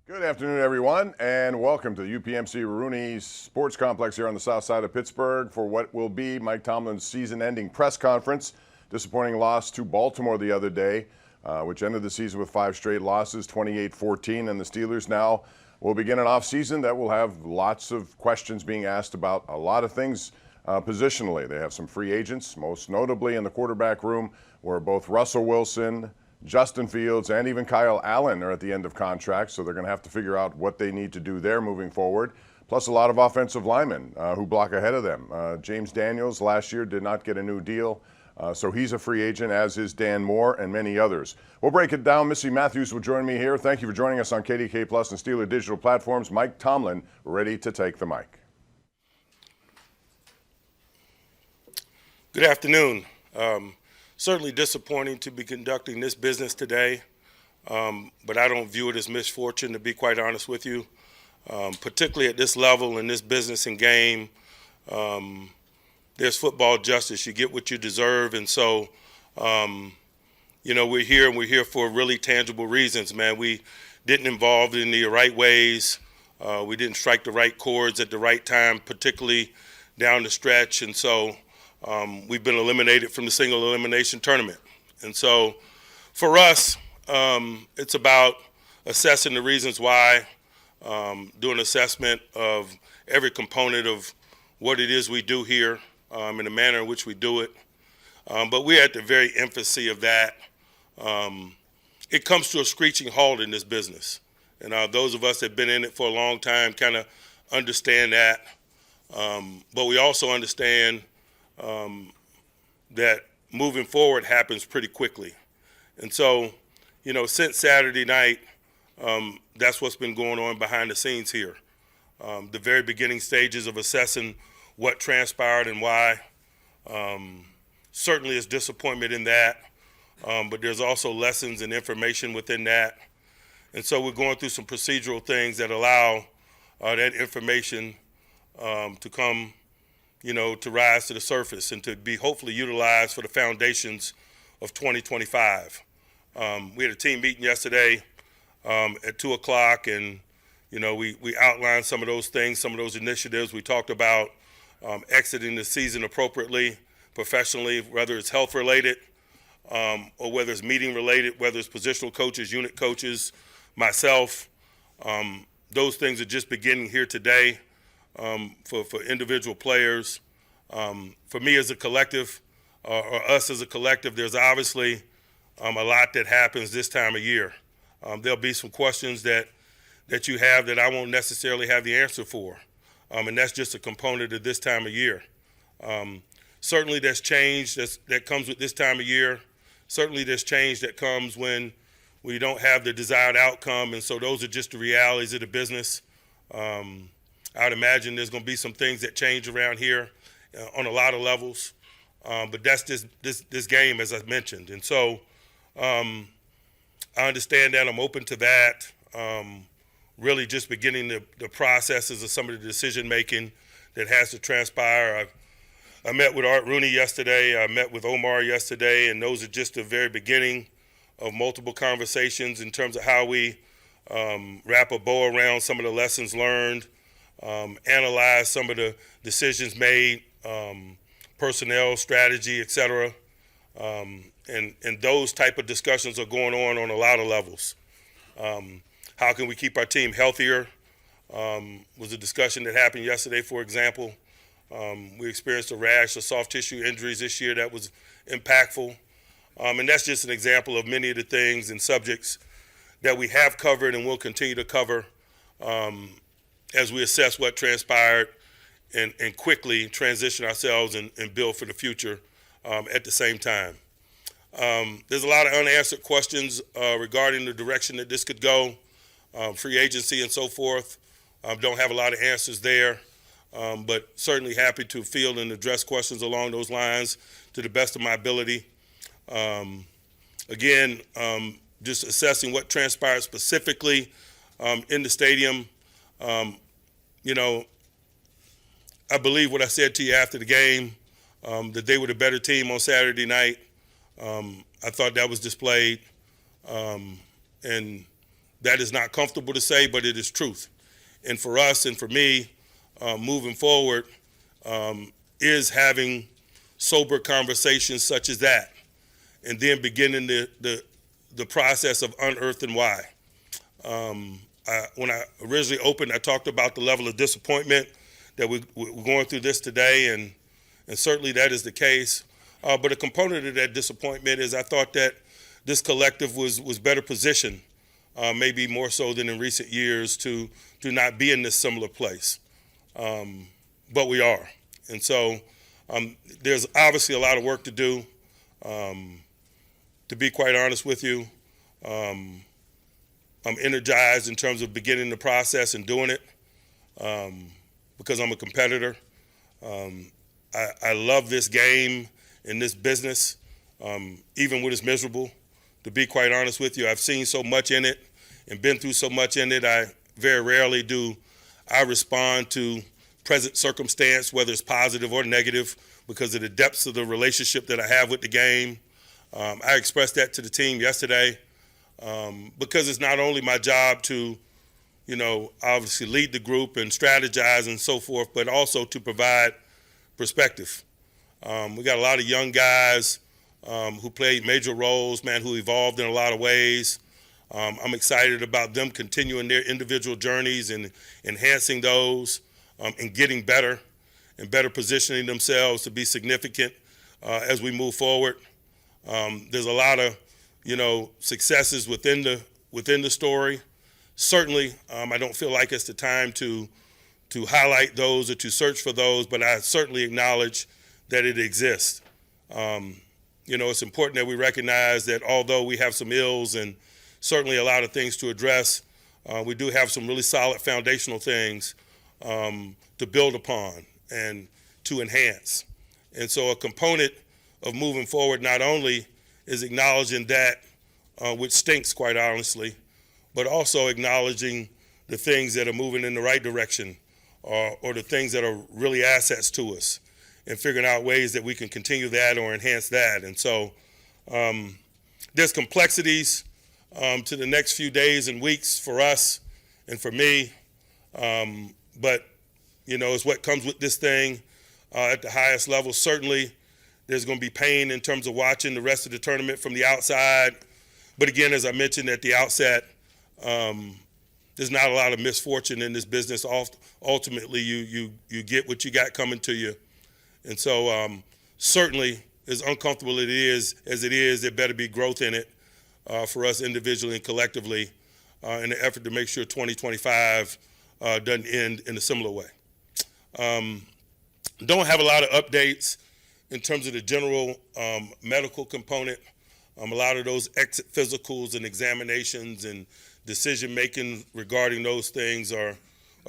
Good afternoon, everyone, and welcome to the UPMC Rooney Sports Complex here on the south side of Pittsburgh for what will be Mike Tomlin's season-ending press conference. Disappointing loss to Baltimore the other day, which ended the season with 5 straight losses, 28-14, and the Steelers now will begin an offseason that will have lots of questions being asked about a lot of things positionally. They have some free agents, most notably in the quarterback room, where both Russell Wilson, Justin Fields, and even Kyle Allen are at the end of contracts, so they're going to have to figure out what they need to do there moving forward. Plus a lot of offensive linemen who block ahead of them. James Daniels last year did not get a new deal, so he's a free agent, as is Dan Moore and many others. We'll break it down. Missy Matthews will join me here. Thank you for joining us on KDK Plus and Steeler Digital platforms. Mike Tomlin ready to take the mic. Good afternoon. Certainly disappointing to be conducting this business today, but I don't view it as misfortune, to be quite honest with you. Particularly at this level in this business and game, there's football justice. You get what you deserve, and so, we're here, and we're here for really tangible reasons, man. We didn't involve in the right ways. We didn't strike the right chords at the right time, particularly down the stretch, and so we've been eliminated from the single elimination tournament. And so for us, it's about assessing the reasons why, doing an assessment of every component of what it is we do here and the manner in which we do it. But we're at the very infancy of that. It comes to a screeching halt in this business. And those of us that have been in it for a long time kind of understand that. But we also understand that moving forward happens pretty quickly. And so, since Saturday night, that's what's been going on behind the scenes here. The very beginning stages of assessing what transpired and why. Certainly is disappointment in that, but there's also lessons and information within that. And so we're going through some procedural things that allow that information to come to rise to the surface and to be hopefully utilized for the foundations of 2025. We had a team meeting yesterday at 2 o'clock, and, we outlined some of those things, some of those initiatives. We talked about exiting the season appropriately, professionally, whether it's health-related or whether it's meeting-related, whether it's positional coaches, unit coaches, myself. Those things are just beginning here today. For individual players. For me as a collective, or us as a collective, there's obviously a lot that happens this time of year. There'll be some questions that you have that I won't necessarily have the answer for, and that's just a component of this time of year. Certainly there's change that comes with this time of year. Certainly there's change that comes when we don't have the desired outcome, and so those are just the realities of the business. I would imagine there's going to be some things that change around here on a lot of levels, but that's this game, as I mentioned. And so I understand that. I'm open to that. Really just beginning the processes of some of the decision-making that has to transpire. I met with Art Rooney yesterday. I met with Omar yesterday, and those are just the very beginning of multiple conversations in terms of how we wrap a bow around some of the lessons learned, analyze some of the decisions made, personnel, strategy, et cetera. And those type of discussions are going on a lot of levels. How can we keep our team healthier? Was a discussion that happened yesterday, for example. We experienced a rash of soft tissue injuries this year that was impactful. And that's just an example of many of the things and subjects that we have covered and will continue to cover as we assess what transpired and quickly transition ourselves and build for the future at the same time. There's a lot of unanswered questions regarding the direction that this could go, free agency and so forth. Don't have a lot of answers there, but certainly happy to field and address questions along those lines to the best of my ability. Again, just assessing what transpired specifically in the stadium. I believe what I said to you after the game, that they were the better team on Saturday night. I thought that was displayed. And That is not comfortable to say, but it is truth. And for us and for me, moving forward, is having sober conversations such as that, and then beginning the process of unearthing why. When I originally opened, I talked about the level of disappointment that we're going through this today, and certainly that is the case. But a component of that disappointment is I thought that this collective was better positioned, maybe more so than in recent years, to not be in this similar place. But we are. And so there's obviously a lot of work to do. To be quite honest with you, I'm energized in terms of beginning the process and doing it because I'm a competitor. I love this game and this business, even when it's miserable. To be quite honest with you, I've seen so much in it and been through so much in it. I very rarely do I respond to present circumstance, whether it's positive or negative, because of the depths of the relationship that I have with the game. I expressed that to the team yesterday because it's not only my job to, obviously lead the group and strategize and so forth, but also to provide perspective. We got a lot of young guys who played major roles, who evolved in a lot of ways. I'm excited about them continuing their individual journeys and enhancing those and getting better and better positioning themselves to be significant as we move forward. There's a lot of, successes within the story. Certainly, I don't feel like it's the time to highlight those or to search for those, but I certainly acknowledge that it exists. It's important that we recognize that although we have some ills and certainly a lot of things to address, we do have some really solid foundational things to build upon and to enhance. And so a component of moving forward not only is acknowledging that, which stinks quite honestly, but also acknowledging the things that are moving in the right direction or the things that are really assets to us and figuring out ways that we can continue that or enhance that. And so there's complexities to the next few days and weeks for us and for me, but it's what comes with this thing at the highest level. Certainly there's going to be pain in terms of watching the rest of the tournament from the outside. But again, as I mentioned at the outset, there's not a lot of misfortune in this business. Ultimately, you get what you got coming to you. And so certainly, as uncomfortable as it is, there better be growth in it for us individually and collectively in the effort to make sure 2025 doesn't end in a similar way. Don't have a lot of updates in terms of the general medical component. A lot of those exit physicals and examinations and decision-making regarding those things are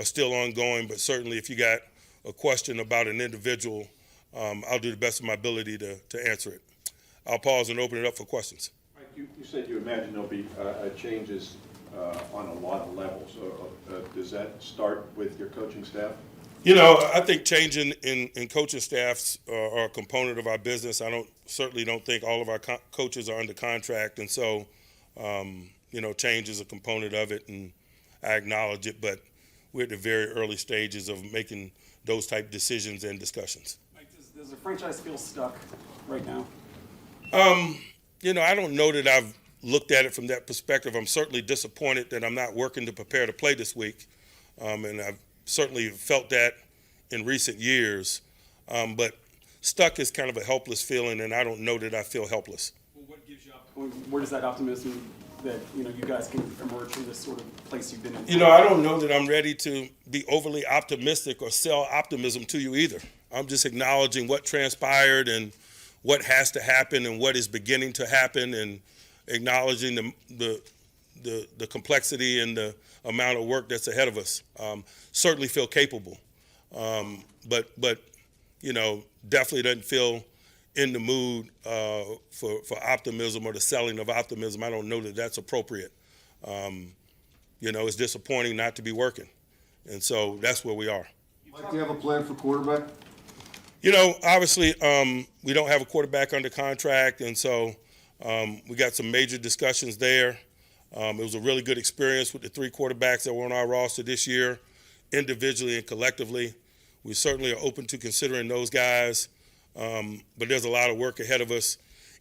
still ongoing, but certainly if you got a question about an individual, I'll do the best of my ability to answer it. I'll pause and open it up for questions. Mike, you said you imagine there'll be changes on a lot of levels. Does that start with your coaching staff? I think changing in coaching staffs are a component of our business. I certainly don't think all of our coaches are under contract, and so change is a component of it, and I acknowledge it. But we're at the very early stages of making those type decisions and discussions. Mike, does the franchise feel stuck right now? I don't know that I've looked at it from that perspective. I'm certainly disappointed that I'm not working to prepare to play this week, and I've certainly felt that in recent years, but stuck is kind of a helpless feeling, and I don't know that I feel helpless. Well, what gives you where does that optimism that you guys can emerge from this sort of place you've been in? I don't know that I'm ready to be overly optimistic or sell optimism to you either. I'm just acknowledging what transpired and what has to happen and what is beginning to happen, and acknowledging the complexity and the amount of work that's ahead of us. Certainly feel capable, but definitely doesn't feel in the mood for optimism or the selling of optimism. I don't know that that's appropriate. It's disappointing not to be working, and so that's where we are. Mike, do you have a plan for quarterback? Obviously, we don't have a quarterback under contract, and so we got some major discussions there. It was a really good experience with the 3 quarterbacks that were on our roster this year, individually and collectively. We certainly are open to considering those guys, but there's a lot of work ahead of us.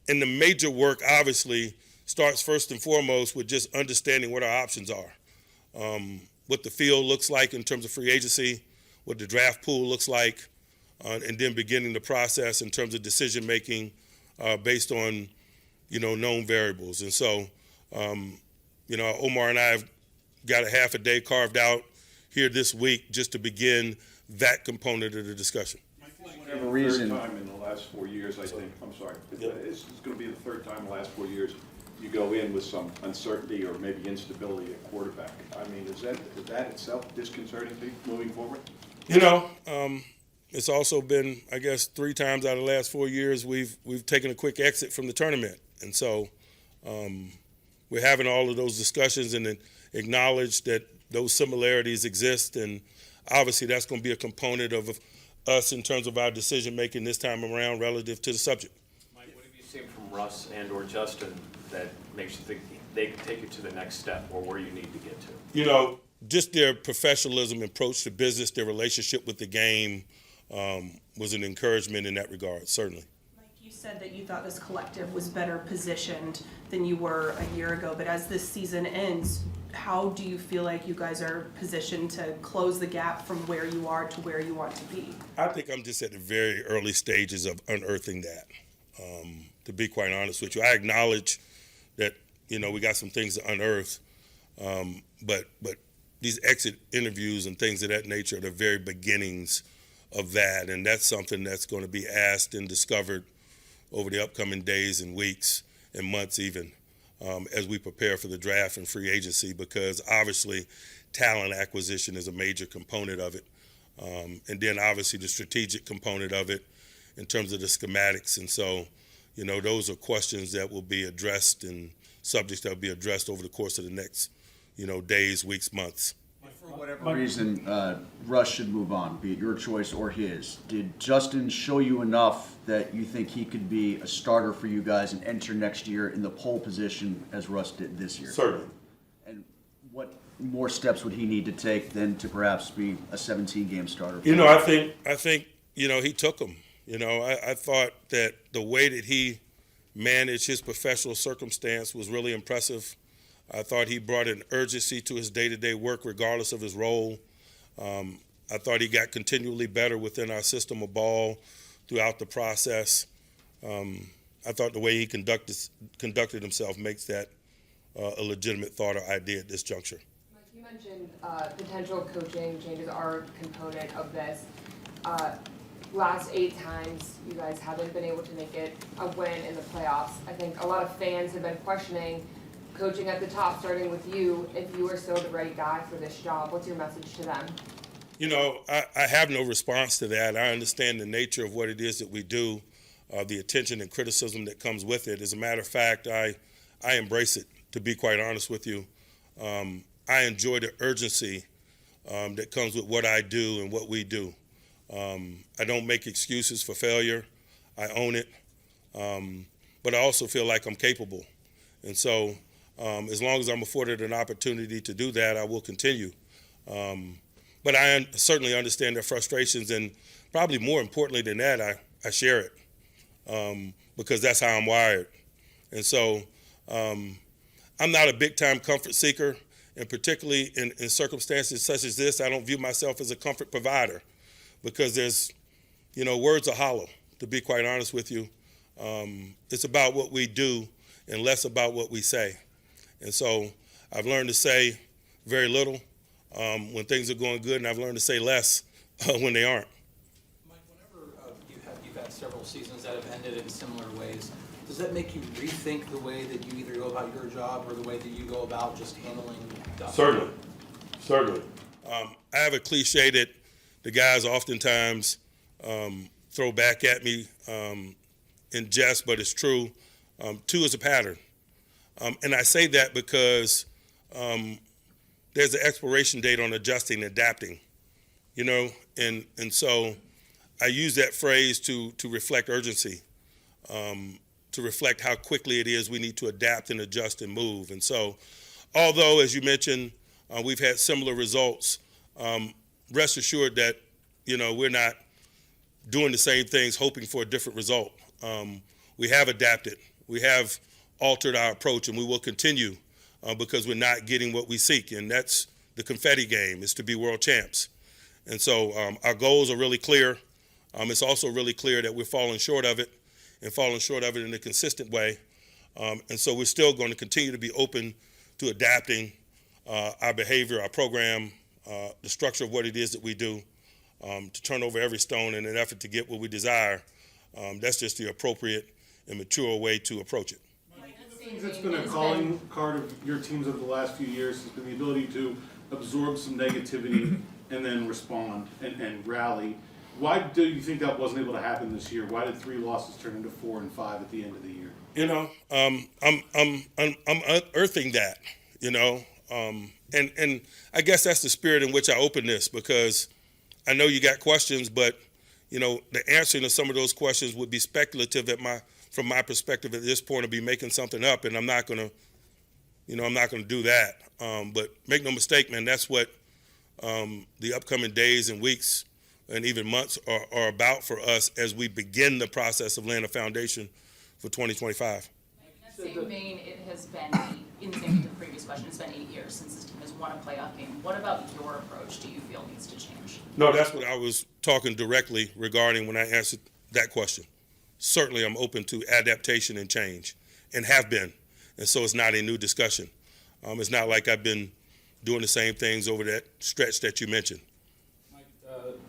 And the major work, obviously, starts first and foremost with just understanding what our options are, what the field looks like in terms of free agency, what the draft pool looks like, and then beginning the process in terms of decision-making based on, known variables. And so, Omar and I have got a half a day carved out here this week just to begin that component of the discussion. Whatever reason. Third time in the last 4 years, I think. I'm sorry. Yep. It's going to be the third time in the last 4 years you go in with some uncertainty or maybe instability at quarterback. I mean, is that itself disconcerting to you moving forward? It's also been, I guess, 3 times out of the last 4 years we've taken a quick exit from the tournament, and so we're having all of those discussions and acknowledge that those similarities exist, and obviously that's going to be a component of us in terms of our decision making this time around relative to the subject. Mike, what have you seen from Russ and or Justin that makes you think they can take you to the next step or where you need to get to? Just their professionalism approach to business, their relationship with the game was an encouragement in that regard, certainly. Mike, you said that you thought this collective was better positioned than you were a year ago, but as this season ends, how do you feel like you guys are positioned to close the gap from where you are to where you want to be? I think I'm just at the very early stages of unearthing that, to be quite honest with you. I acknowledge that, we got some things to unearth, but these exit interviews and things of that nature are the very beginnings of that, and that's something that's going to be asked and discovered over the upcoming days and weeks and months even, as we prepare for the draft and free agency, because obviously talent acquisition is a major component of it, and then obviously the strategic component of it in terms of the schematics. And so, those are questions that will be addressed and subjects that will be addressed over the course of the next, days, weeks, months. For whatever reason, Russ should move on, be it your choice or his. Did Justin show you enough that you think he could be a starter for you guys and enter next year in the pole position as Russ did this year? Certainly. And what more steps would he need to take than to perhaps be a 17-game starter? I think he took them. I thought that the way that he managed his professional circumstance was really impressive. I thought he brought an urgency to his day-to-day work regardless of his role. I thought he got continually better within our system of ball throughout the process. I thought the way he conducted himself makes that a legitimate thought or idea at this juncture. Mike, you mentioned potential coaching changes are a component of this. Last 8 times, you guys haven't been able to make it a win in the playoffs. I think a lot of fans have been questioning coaching at the top, starting with you, if you are still the right guy for this job. What's your message to them? I have no response to that. I understand the nature of what it is that we do, the attention and criticism that comes with it. As a matter of fact, I embrace it, to be quite honest with you. I enjoy the urgency that comes with what I do and what we do. I don't make excuses for failure. I own it. But I also feel like I'm capable. And so as long as I'm afforded an opportunity to do that, I will continue. But I certainly understand their frustrations, and probably more importantly than that, I share it because that's how I'm wired. And so I'm not a big-time comfort seeker, and particularly in circumstances such as this, I don't view myself as a comfort provider because there's, words are hollow, to be quite honest with you. It's about what we do and less about what we say. And so I've learned to say very little when things are going good, and I've learned to say less when they aren't. Mike, whenever you've had several seasons that have ended in similar ways, does that make you rethink the way that you either go about your job or the way that you go about just handling stuff? Certainly. I have a cliche that the guys oftentimes throw back at me in jest, but it's true. 2 is a pattern. And I say that because there's an expiration date on adjusting and adapting, and so I use that phrase to reflect urgency, to reflect how quickly it is we need to adapt and adjust and move. And so although, as you mentioned, we've had similar results, rest assured that, we're not doing the same things hoping for a different result. We have adapted. We have altered our approach, and we will continue because we're not getting what we seek, and that's the confetti game, is to be world champs. And so our goals are really clear. It's also really clear that we're falling short of it, and falling short of it in a consistent way. And so we're still going to continue to be open to adapting our behavior, our program, the structure of what it is that we do, to turn over every stone in an effort to get what we desire. That's just the appropriate and mature way to approach it. Things that's been a calling card of your teams over the last few years has been the ability to absorb some negativity and then respond and rally. Why do you think that wasn't able to happen this year? Why did 3 losses turn into 4 and 5 at the end of the year? I'm unearthing that, and I guess that's the spirit in which I open this, because I know you got questions, but the answering to some of those questions would be speculative from my perspective at this point, to be making something up, and I'm not gonna do that. But make no mistake, man, that's what the upcoming days and weeks and even months are about for us as we begin the process of laying a foundation for 2025. In the same vein, it has been, in sync with the previous question, it's been 8 years since this team has won a playoff game. What about your approach do you feel needs to change? No, that's what I was talking directly regarding when I answered that question. Certainly I'm open to adaptation and change, and have been. And so it's not a new discussion. It's not like I've been doing the same things over that stretch that you mentioned. Mike,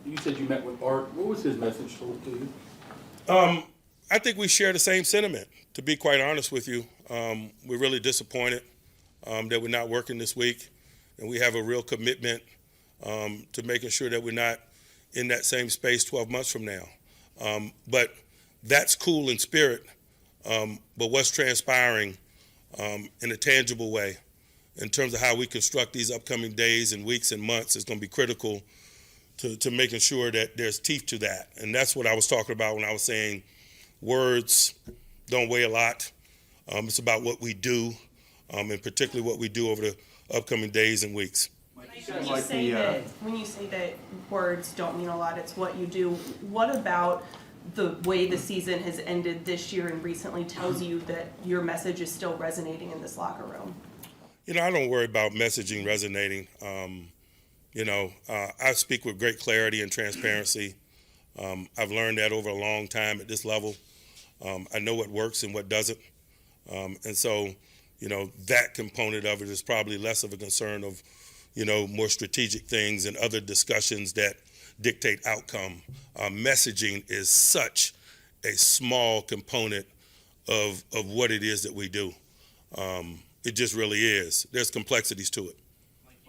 you said you met with Art. What was his message to you? I think we share the same sentiment, to be quite honest with you. We're really disappointed that we're not working this week, and we have a real commitment to making sure that we're not in that same space 12 months from now. But that's cool in spirit, but what's transpiring in a tangible way in terms of how we construct these upcoming days and weeks and months is going to be critical to making sure that there's teeth to that. And that's what I was talking about when I was saying words don't weigh a lot. It's about what we do, and particularly what we do over the upcoming days and weeks. When you say that words don't mean a lot, it's what you do. What about the way the season has ended this year and recently tells you that your message is still resonating in this locker room? I don't worry about messaging resonating. I speak with great clarity and transparency. I've learned that over a long time at this level. I know what works and what doesn't. And so, that component of it is probably less of a concern of, more strategic things and other discussions that dictate outcome. Messaging is such a small component of what it is that we do. It just really is. There's complexities to it.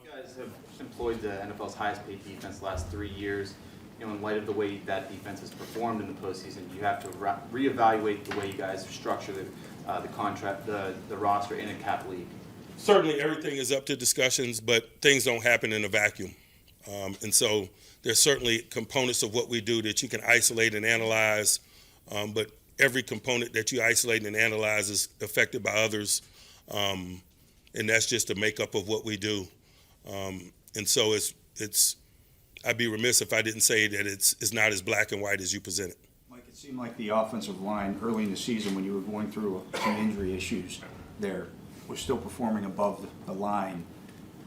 You guys have employed the NFL's highest paid defense the last 3 years. In light of the way that defense has performed in the postseason, you have to reevaluate the way you guys structure the contract, the roster in a cap league. Certainly everything is up to discussions, but things don't happen in a vacuum. And so there's certainly components of what we do that you can isolate and analyze, but every component that you isolate and analyze is affected by others, and that's just the makeup of what we do. And so it's I'd be remiss if I didn't say that it's not as black and white as you present it. Mike, it seemed like the offensive line early in the season, when you were going through some injury issues there, was still performing above the line,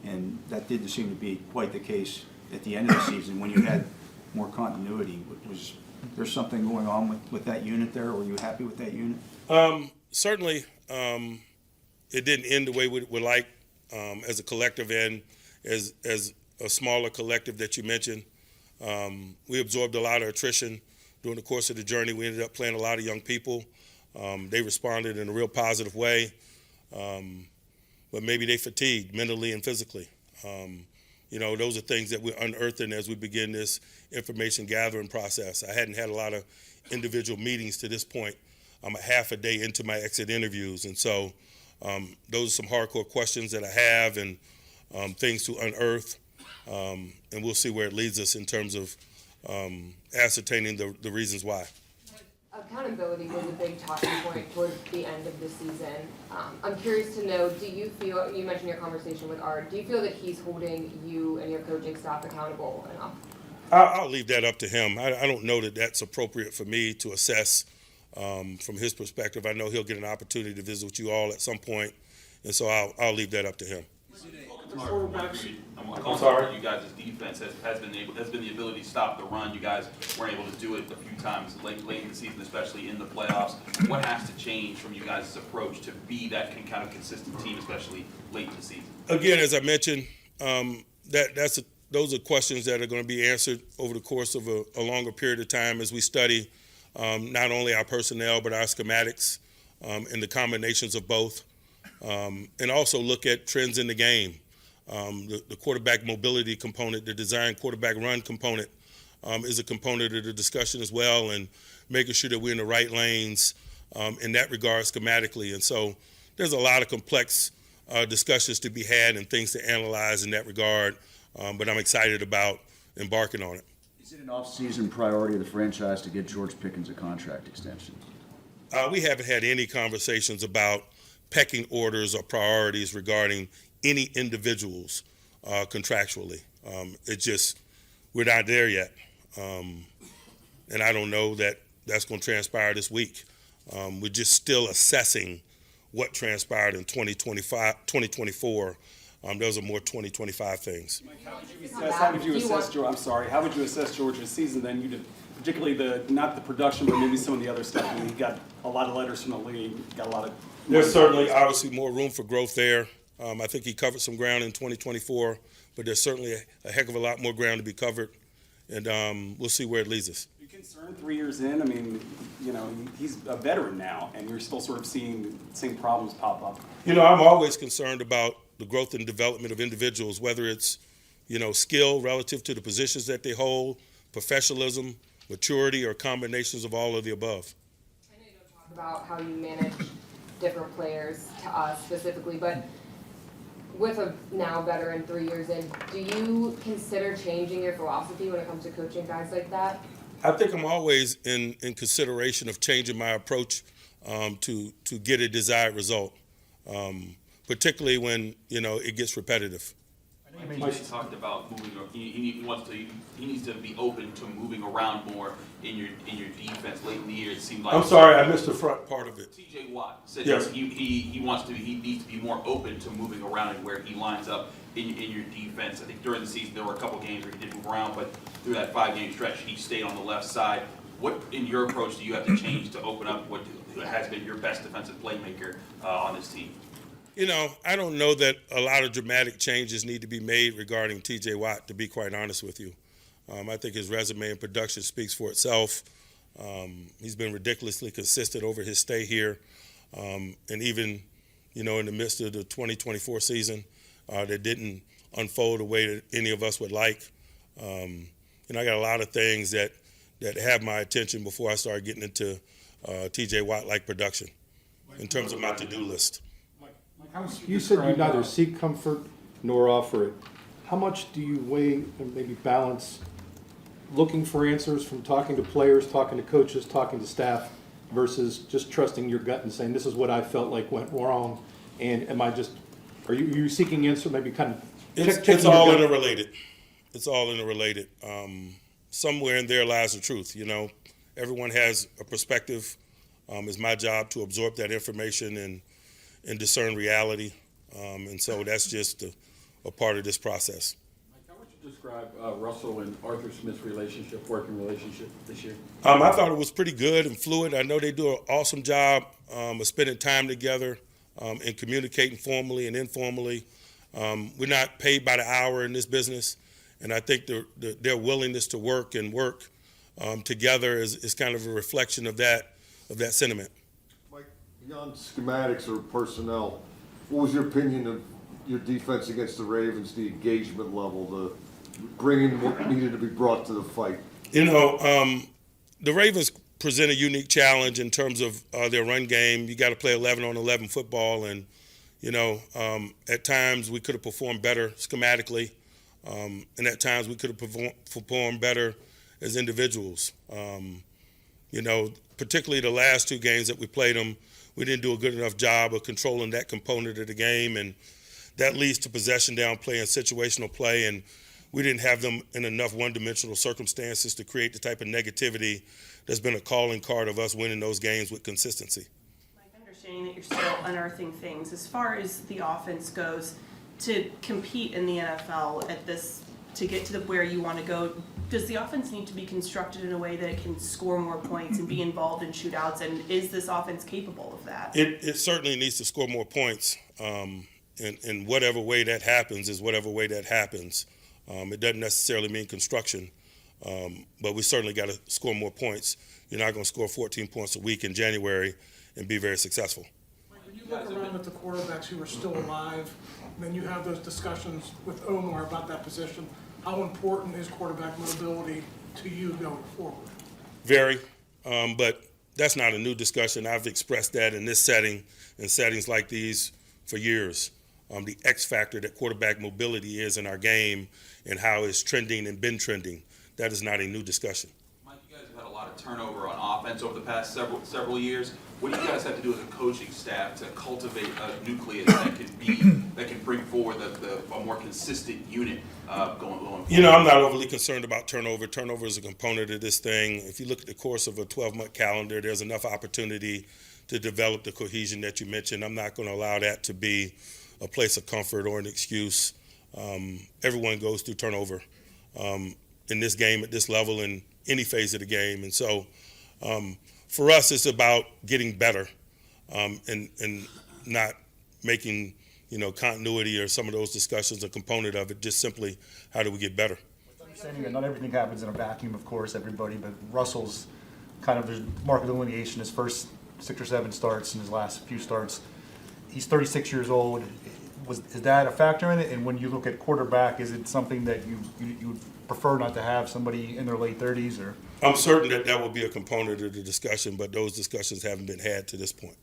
and that didn't seem to be quite the case at the end of the season when you had more continuity. Was there something going on with that unit there, or were you happy with that unit? Certainly, it didn't end the way we would like as a collective and as a smaller collective that you mentioned. We absorbed a lot of attrition during the course of the journey. We ended up playing a lot of young people. They responded in a real positive way, but maybe they fatigued mentally and physically. Those are things that we're unearthing as we begin this information gathering process. I hadn't had a lot of individual meetings to this point. I'm a half a day into my exit interviews, and so those are some hardcore questions that I have and things to unearth. And we'll see where it leads us in terms of ascertaining the reasons why. Accountability was a big talking point towards the end of the season. I'm curious to know, do you feel, you mentioned your conversation with Art, do you feel that he's holding you and your coaching staff accountable enough? I'll leave that up to him. I don't know that that's appropriate for me to assess from his perspective. I know he'll get an opportunity to visit with you all at some point, and so I'll leave that up to him. I'm sorry. You guys' defense has been the ability to stop the run. You guys weren't able to do it a few times late in the season, especially in the playoffs. What has to change from you guys' approach to be that kind of consistent team, especially late in the season? Again, as I mentioned, those are questions that are going to be answered over the course of a longer period of time as we study not only our personnel but our schematics and the combinations of both, and also look at trends in the game. The quarterback mobility component, the design quarterback run component is a component of the discussion as well, and making sure that we're in the right lanes in that regard schematically. And so there's a lot of complex discussions to be had and things to analyze in that regard, but I'm excited about embarking on it. Is it an off-season priority of the franchise to get George Pickens a contract extension? We haven't had any conversations about pecking orders or priorities regarding any individuals contractually. We're not there yet. And I don't know that that's going to transpire this week. We're just still assessing what transpired in 2024. Those are more 2025 things. How would you assess George? I'm sorry. How would you assess George's season then? You did particularly not the production, but maybe some of the other stuff. I mean, he got a lot of letters from the league. Got a lot of. There's certainly, obviously, more room for growth there. I think he covered some ground in 2024, but there's certainly a heck of a lot more ground to be covered, and we'll see where it leads us. Are you concerned 3 years in? I mean, he's a veteran now, and you're still sort of seeing the same problems pop up. I'm always concerned about the growth and development of individuals, whether it's, skill relative to the positions that they hold, professionalism, maturity, or combinations of all of the above. I know you don't talk about how you manage different players to us specifically, but with a now veteran 3 years in, do you consider changing your philosophy when it comes to coaching guys like that? I think I'm always in consideration of changing my approach to get a desired result, particularly when it gets repetitive. He talked about moving. He needs to be open to moving around more in your defense. Late in the year, it seemed like. I'm sorry, I missed the front part of it. T.J. Watt said yes. He needs to be more open to moving around and where he lines up in your defense. I think during the season there were a couple games where he did move around, but through that 5-game stretch he stayed on the left side. What in your approach do you have to change to open up what has been your best defensive playmaker on this team? I don't know that a lot of dramatic changes need to be made regarding T.J. Watt, to be quite honest with you. I think his resume and production speaks for itself. He's been ridiculously consistent over his stay here. And even, in the midst of the 2024 season that didn't unfold the way that any of us would like. I got a lot of things that have my attention before I start getting into T.J. Watt-like production in terms of my to-do list. You said you neither seek comfort nor offer it. How much do you weigh and maybe balance looking for answers from talking to players, talking to coaches, talking to staff, versus just trusting your gut and saying, this is what I felt like went wrong, and are you seeking answer, maybe kind of It's all interrelated. It's all interrelated. Somewhere in there lies the truth, Everyone has a perspective. It's my job to absorb that information and discern reality. And so that's just a part of this process. Mike, how would you describe Russell and Arthur Smith's working relationship this year? I thought it was pretty good and fluid. I know they do an awesome job of spending time together and communicating formally and informally. We're not paid by the hour in this business, and I think their willingness to work together is kind of a reflection of that sentiment. Beyond schematics or personnel, what was your opinion of your defense against the Ravens, the engagement level, the bringing what needed to be brought to the fight? The Ravens present a unique challenge in terms of their run game. You got to play 11-on-11 football, and at times we could have performed better schematically, and at times we could have performed better as individuals. Particularly the last two games that we played them, we didn't do a good enough job of controlling that component of the game, and that leads to possession down play and situational play, and we didn't have them in enough one-dimensional circumstances to create the type of negativity that's been a calling card of us winning those games with consistency. Mike, understanding that you're still unearthing things, as far as the offense goes, to compete in the NFL to get to where you want to go, does the offense need to be constructed in a way that it can score more points and be involved in shootouts, and is this offense capable of that? It certainly needs to score more points, and whatever way that happens is whatever way that happens. It doesn't necessarily mean construction, but we certainly got to score more points. You're not going to score 14 points a week in January and be very successful. When you look around at the quarterbacks who are still alive, and then you have those discussions with Omar about that position, how important is quarterback mobility to you going forward? Very, but that's not a new discussion. I've expressed that in this setting, in settings like these, for years. The X factor that quarterback mobility is in our game and how it's trending and been trending. That is not a new discussion. Mike, you guys have had a lot of turnover on offense over the past several years. What do you guys have to do as a coaching staff to cultivate a nucleus that can bring forward a more consistent unit going forward? I'm not overly concerned about turnover. Turnover is a component of this thing. If you look at the course of a 12-month calendar, there's enough opportunity to develop the cohesion that you mentioned. I'm not going to allow that to be a place of comfort or an excuse. Everyone goes through turnover in this game at this level in any phase of the game. And so for us, it's about getting better and not making continuity or some of those discussions a component of it, just simply how do we get better. Understanding that not everything happens in a vacuum, of course, everybody, but Russell's kind of, there's market delineation, his first 6 or 7 starts and his last few starts. He's 36 years old. Is that a factor in it? And when you look at quarterback, is it something that you would prefer not to have somebody in their late 30s? Or I'm certain that will be a component of the discussion, but those discussions haven't been had to this point.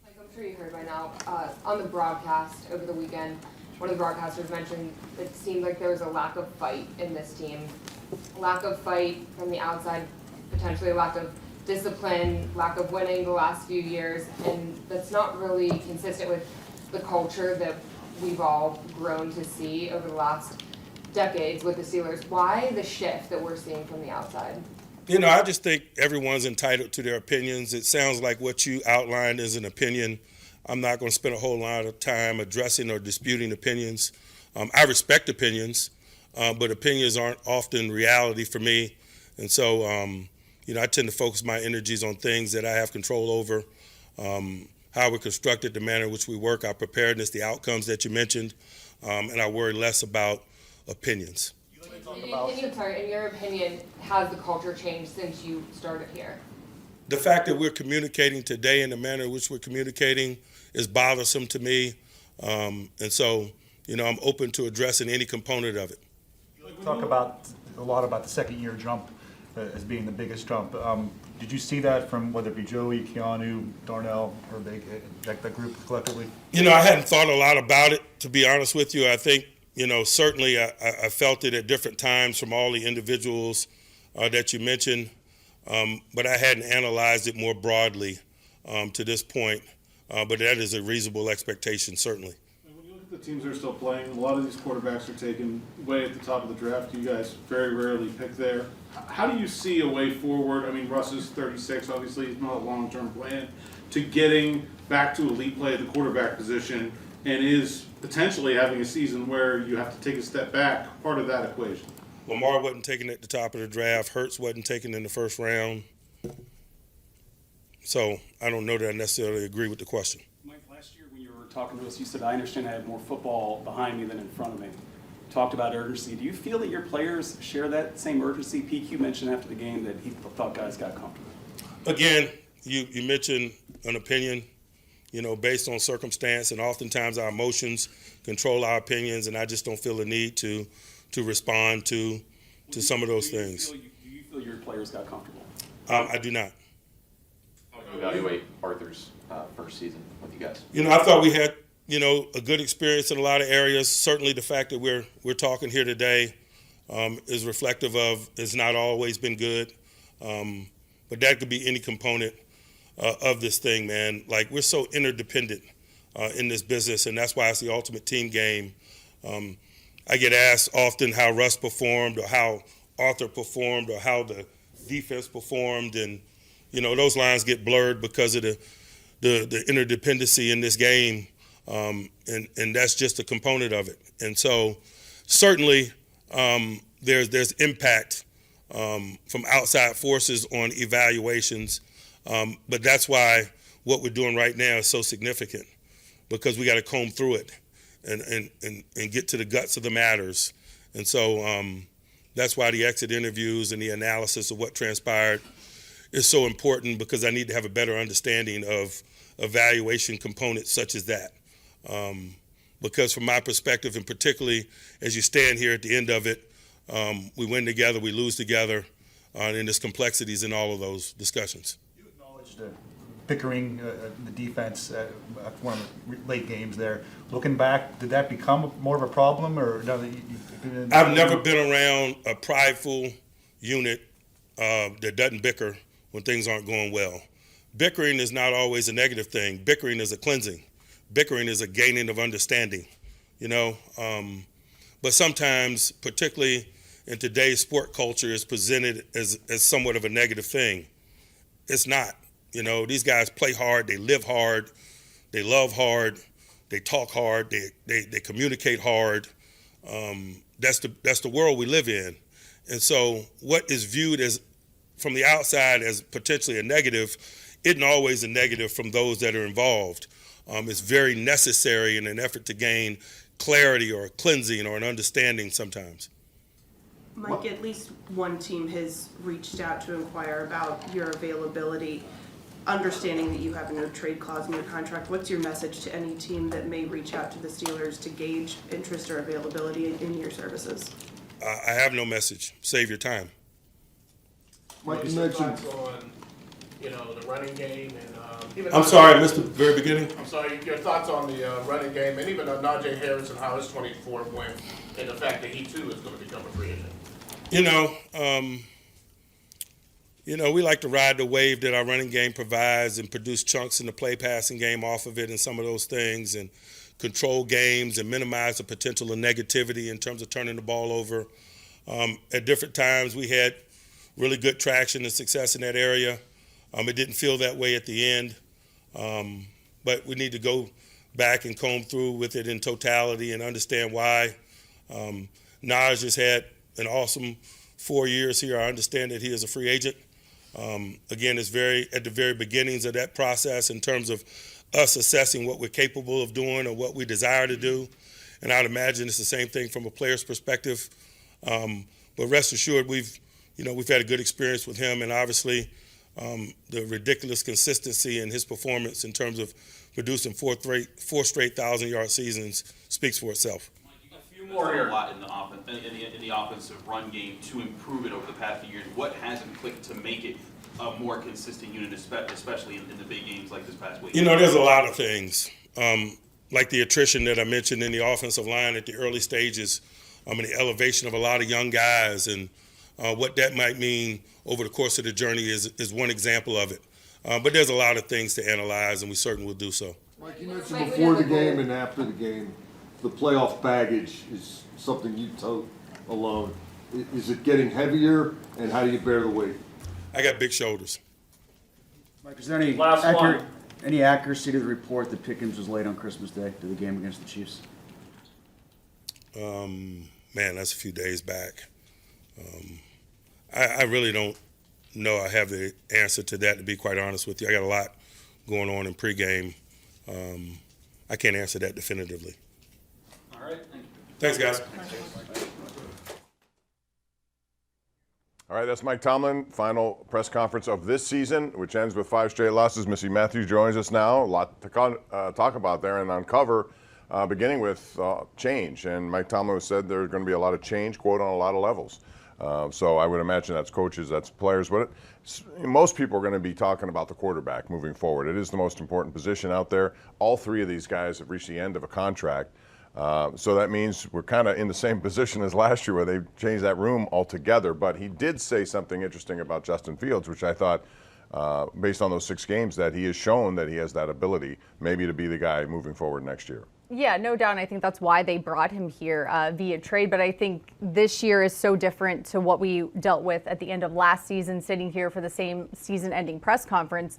Like I'm sure you heard by now, on the broadcast over the weekend, one of the broadcasters mentioned it seemed like there was a lack of fight in this team. Lack of fight from the outside, potentially a lack of discipline, lack of winning the last few years, and that's not really consistent with the culture that we've all grown to see over the last decades with the Steelers. Why the shift that we're seeing from the outside? I just think everyone's entitled to their opinions. It sounds like what you outlined is an opinion. I'm not going to spend a whole lot of time addressing or disputing opinions. I respect opinions, but opinions aren't often reality for me. And so, I tend to focus my energies on things that I have control over, how we're constructed, the manner in which we work, our preparedness, the outcomes that you mentioned, and I worry less about opinions. In your opinion, has the culture changed since you started here? The fact that we're communicating today in the manner in which we're communicating is bothersome to me, and so, I'm open to addressing any component of it. Talk about a lot about the second-year jump as being the biggest jump. Did you see that from whether it be Joey, Keanu, Darnell, or that group collectively? I hadn't thought a lot about it, to be honest with you. I think, certainly I felt it at different times from all the individuals that you mentioned, but I hadn't analyzed it more broadly to this point. But that is a reasonable expectation, certainly. When you look at the teams that are still playing, a lot of these quarterbacks are taken way at the top of the draft. You guys very rarely pick there. How do you see a way forward? I mean, Russ is 36, obviously he's not a long-term plan, to getting back to elite play at the quarterback position, and is potentially having a season where you have to take a step back, part of that equation? Lamar wasn't taken at the top of the draft. Hurts wasn't taken in the first round. So I don't know that I necessarily agree with the question. Mike, last year when you were talking to us, you said, I understand I have more football behind me than in front of me. Talked about urgency. Do you feel that your players share that same urgency? PQ mentioned after the game that he thought guys got comfortable. Again, you mentioned an opinion, based on circumstance, and oftentimes our emotions control our opinions, and I just don't feel the need to respond to some of those things. Do you feel your players got comfortable? I do not. How do you evaluate Arthur's first season with you guys? I thought we had, a good experience in a lot of areas. Certainly the fact that we're talking here today is reflective of it's not always been good. but that could be any component of this thing, man. Like, we're so interdependent in this business, and that's why it's the ultimate team game. I get asked often how Russ performed or how Arthur performed or how the defense performed, and those lines get blurred because of the interdependency in this game, and that's just a component of it. And so certainly there's impact from outside forces on evaluations, but that's why what we're doing right now is so significant, because we got to comb through it and get to the guts of the matters. And so that's why the exit interviews and the analysis of what transpired is so important, because I need to have a better understanding of evaluation components such as that. Because from my perspective, and particularly as you stand here at the end of it, we win together, we lose together, and there's complexities in all of those discussions. You acknowledged bickering in the defense at one of the late games there. Looking back, did that become more of a problem, or now that I've never been around a prideful unit that doesn't bicker when things aren't going well. Bickering is not always a negative thing. Bickering is a cleansing. Bickering is a gaining of understanding, But sometimes, particularly in today's sport culture, it's presented as somewhat of a negative thing. It's not. These guys play hard, they live hard, they love hard, they talk hard, they communicate hard. That's the world we live in. And so what is viewed as from the outside as potentially a negative isn't always a negative from those that are involved. It's very necessary in an effort to gain clarity or a cleansing or an understanding sometimes. Mike, at least one team has reached out to inquire about your availability, understanding that you have no trade clause in your contract. What's your message to any team that may reach out to the Steelers to gauge interest or availability in your services? I have no message. Save your time. Mike, you mentioned on, the running game and even. I'm sorry, I missed the very beginning. I'm sorry, your thoughts on the running game and even Najee Harris and how his 24th win and the fact that he too is going to become a free agent. We like to ride the wave that our running game provides and produce chunks in the play passing game off of it and some of those things, and control games and minimize the potential of negativity in terms of turning the ball over. At different times, we had really good traction and success in that area. It didn't feel that way at the end, but we need to go back and comb through with it in totality and understand why. Naj has had an awesome 4 years here. I understand that he is a free agent. Again, it's at the very beginnings of that process in terms of us assessing what we're capable of doing or what we desire to do. And I'd imagine it's the same thing from a player's perspective. But rest assured, we've had a good experience with him, and obviously the ridiculous consistency in his performance in terms of producing four straight 1,000-yard seasons speaks for itself. You've done a lot in the offensive run game to improve it over the past few years. What hasn't clicked to make it a more consistent unit, especially in the big games like this past week? There's a lot of things, like the attrition that I mentioned in the offensive line at the early stages, and the elevation of a lot of young guys, and what that might mean over the course of the journey is one example of it. But there's a lot of things to analyze, and we certainly will do so. Mike, you mentioned before the game and after the game, the playoff baggage is something you tote alone. Is it getting heavier, and how do you bear the weight? I got big shoulders. Mike, is there any accuracy to the report that Pickens was late on Christmas Day to the game against the Chiefs? Man, that's a few days back. I really don't know I have the answer to that, to be quite honest with you. I got a lot going on in pregame. I can't answer that definitively. All right, thank you. Thanks, guys. All right, that's Mike Tomlin, final press conference of this season, which ends with 5 straight losses. Missy Matthews joins us now. A lot to talk about there and uncover, beginning with change. And Mike Tomlin said there's going to be a lot of change, quote, on a lot of levels. So I would imagine that's coaches, that's players. But most people are going to be talking about the quarterback moving forward. It is the most important position out there. All three of these guys have reached the end of a contract. So that means we're kind of in the same position as last year where they changed that room altogether. But he did say something interesting about Justin Fields, which I thought, based on those 6 games, that he has shown that he has that ability maybe to be the guy moving forward next year. Yeah, no doubt. And I think that's why they brought him here via trade. But I think this year is so different to what we dealt with at the end of last season, sitting here for the same season-ending press conference.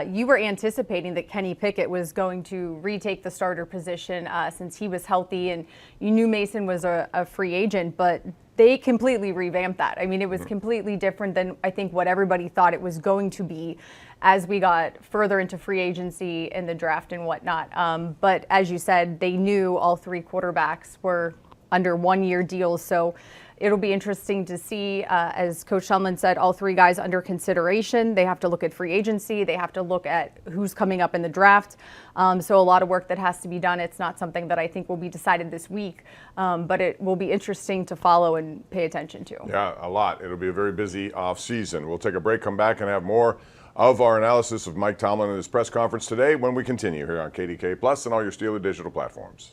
You were anticipating that Kenny Pickett was going to retake the starter position since he was healthy, and you knew Mason was a free agent, but they completely revamped that. I mean, it was completely different than I think what everybody thought it was going to be as we got further into free agency and the draft and whatnot. But as you said, they knew all 3 quarterbacks were under 1-year deals. So it'll be interesting to see, as Coach Tomlin said, all 3 guys under consideration. They have to look at free agency. They have to look at who's coming up in the draft. So a lot of work that has to be done. It's not something that I think will be decided this week, but it will be interesting to follow and pay attention to. Yeah, a lot. It'll be a very busy off season. We'll take a break, come back, and have more of our analysis of Mike Tomlin and his press conference today when we continue here on KDK Plus and all your Steeler digital platforms.